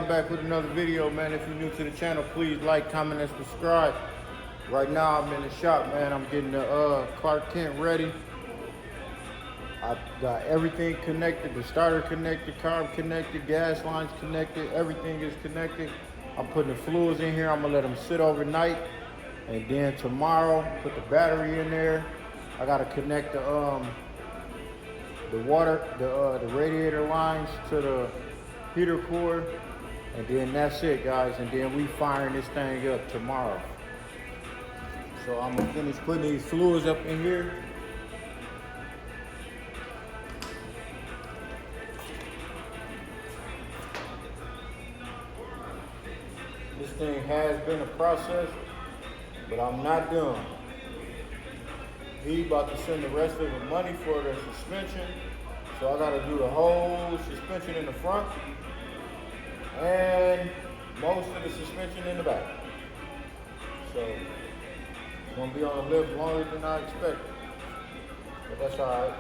I'm back with another video, man. If you're new to the channel, please like, comment, and subscribe. Right now, I'm in the shop, man. I'm getting the Clark Kent ready. I got everything connected, the starter connected, carb connected, gas lines connected, everything is connected. I'm putting the fluids in here. I'm gonna let them sit overnight, and then tomorrow, put the battery in there. I gotta connect the radiator lines to the heater core, and then that's it, guys. And then we firing this thing up tomorrow. So I'm gonna finish putting these fluids up in here. This thing has been a process, but I'm not done. He about to send the rest of the money for the suspension, so I gotta do the whole suspension in the front and most of the suspension in the back. So it's gonna be on the lift longer than I expected, but that's all right.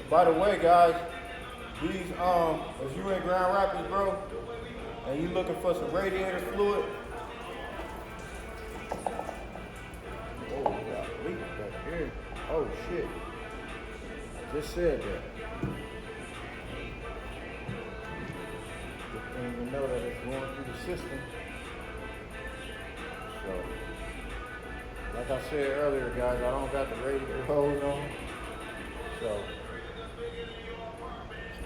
By the way, guys, these if you in Grand Rapids, bro, and you looking for some radiator fluid, oh, we got a leak back here. Oh shit! I just said that. Good thing to know that it's going through the system. So, like I said earlier, guys, I don't got the radiator hose on, so.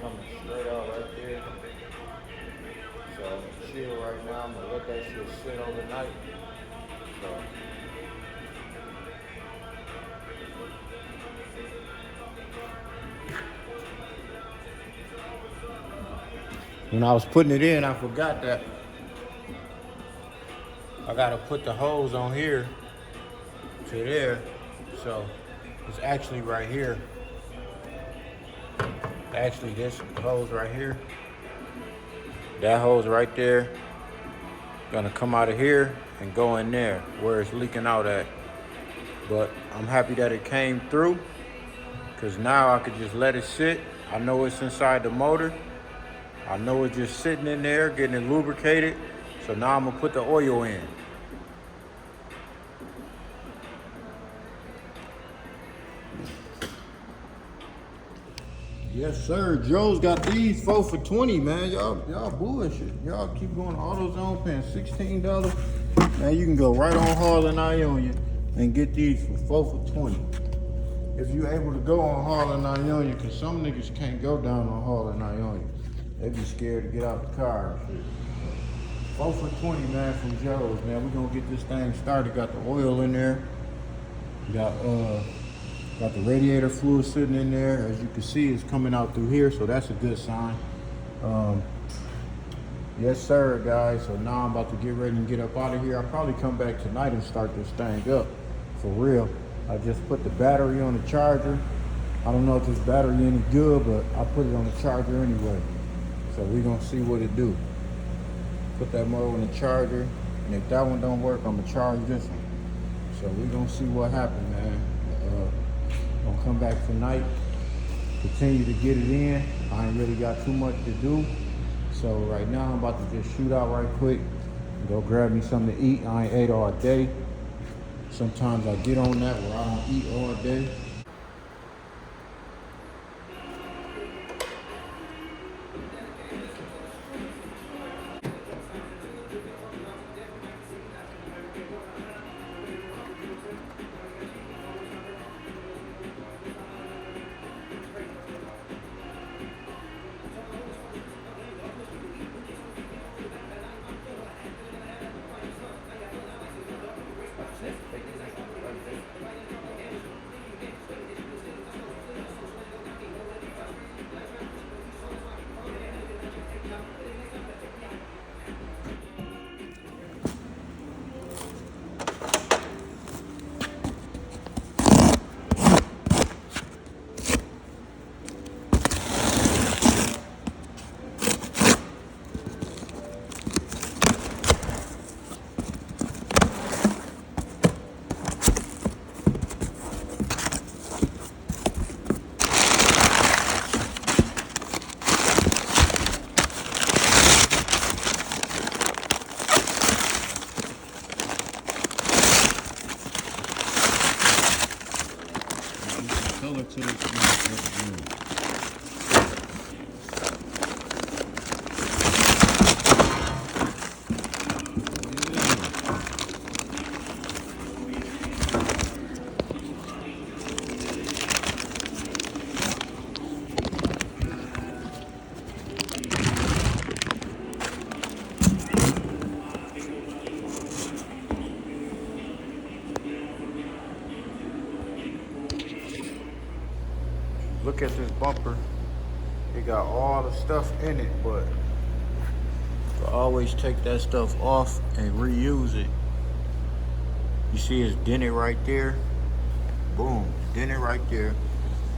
Coming straight out right there. So I'm chill right now. I'm gonna let that shit sit overnight. So when I was putting it in, I forgot that I gotta put the hose on here to there. So it's actually right here. Actually, this hose right here, that hose right there, gonna come out of here and go in there where it's leaking out at. But I'm happy that it came through, because now I could just let it sit. I know it's inside the motor. I know it's just sitting in there, getting it lubricated. So now I'm gonna put the oil in. Yes, sir. Joe's got these 4 for $20, man. Y'all bullshit. Y'all keep going to AutoZone paying $16. Man, you can go right on Harlan Ionia and get these for 4 for $20. If you're able to go on Harlan Ionia, because some niggas can't go down on Harlan Ionia. They be scared to get out the car and shit. 4 for $20, man, from Joe's, man. We're gonna get this thing started. Got the oil in there. Got the radiator fluid sitting in there. As you can see, it's coming out through here, so that's a good sign. Yes, sir, guys. So now I'm about to get ready and get up out of here. I'll probably come back tonight and start this thing up, for real. I just put the battery on the charger. I don't know if this battery any good, but I put it on the charger anyway. So we're gonna see what it do. Put that motor on the charger, and if that one don't work, I'm gonna charge this one. So we're gonna see what happens, man. Gonna come back tonight, continue to get it in. I ain't really got too much to do. So right now I'm about to just shoot out right quick and go grab me something to eat. I ain't ate all day. Sometimes I get on that where I don't eat all day. color to this thing. Look at this bumper. It got all the stuff in it, but I always take that stuff off and reuse it. You see it's dented right there. Boom, dented right there.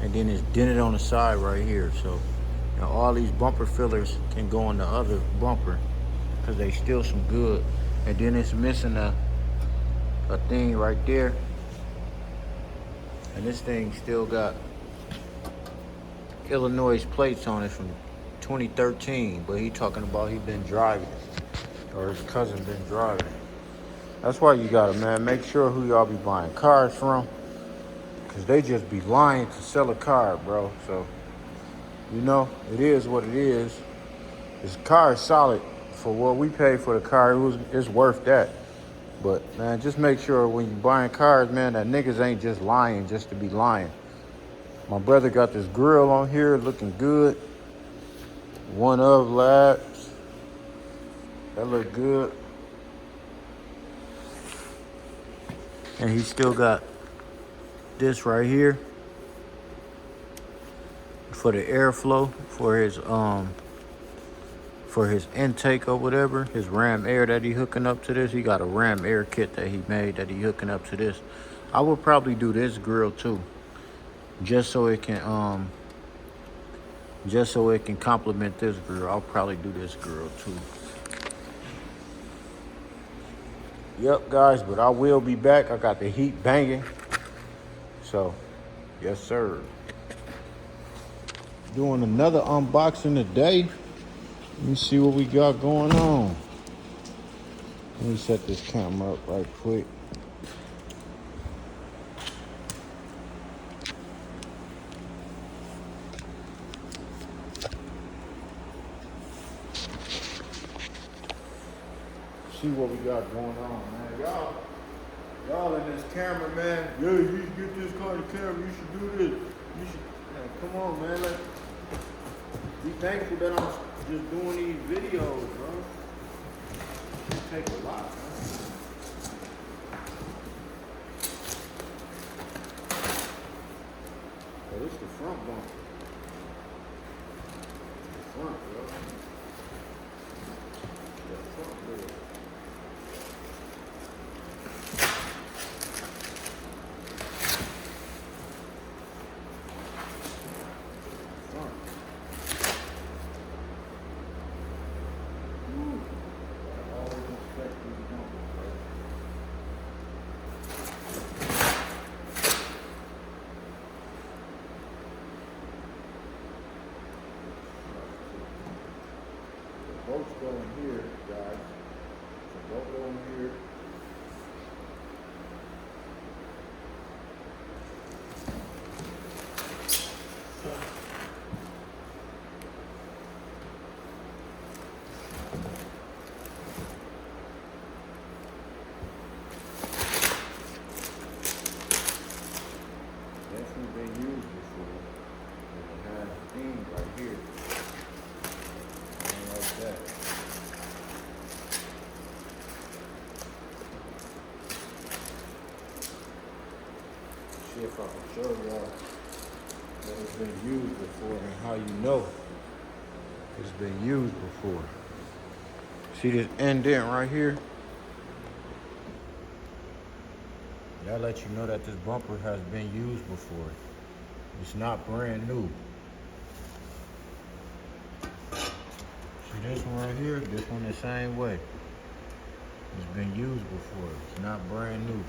And then it's dented on the side right here. So now all these bumper fillers can go on the other bumper because they still some good. And then it's missing a thing right there. And this thing still got Illinois plates on it from 2013, but he talking about he been driving, or his cousin been driving. That's why you gotta, man, make sure who y'all be buying cars from, because they just be lying to sell a car, bro. So, you know, it is what it is. This car is solid for what we paid for the car. It's worth that. But, man, just make sure when you buying cars, man, that niggas ain't just lying just to be lying. My brother got this grill on here looking good. One of labs. That look good. And he still got this right here for the airflow, for his intake or whatever, his ram air that he hooking up to this. He got a ram air kit that he made that he hooking up to this. I would probably do this grill too. Just so it can complement this grill. I'll probably do this grill too. Yep, guys, but I will be back. I got the heat banging. So, yes, sir. Doing another unboxing today. Let me see what we got going on. Let me set this camera up right quick. See what we got going on, man. Y'all in this camera, man. Yeah, you should get this car to camera. You should do this. You should, man, come on, man. Be thankful that I'm just doing these videos, bro. It takes a lot, man. Oh, this is the front bumper. The front, bro. The front door. Bolts go in here, guys. So bolt go in here. Definitely been used before. It has a thing right here. Like that. See if I can show y'all that it's been used before and how you know it's been used before. See this indent right here? That lets you know that this bumper has been used before. It's not brand new. See this one right here? This one the same way. It's been used before. It's not brand new.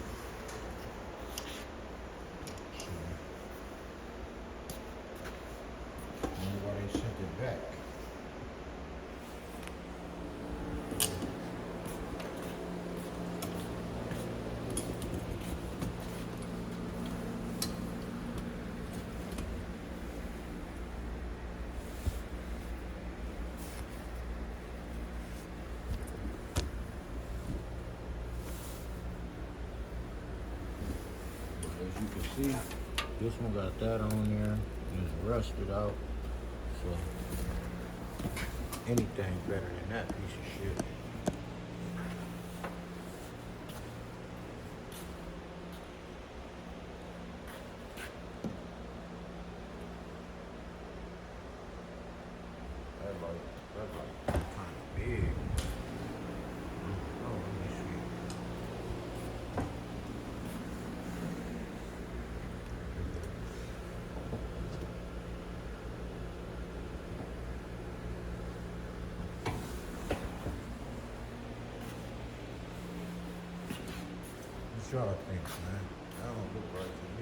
I wonder why they sent it back. see, this one got that on there and it's rusted out. So anything better than that piece of shit. That's like kind of big. Oh, let me see. What y'all think, man? That don't look right to me.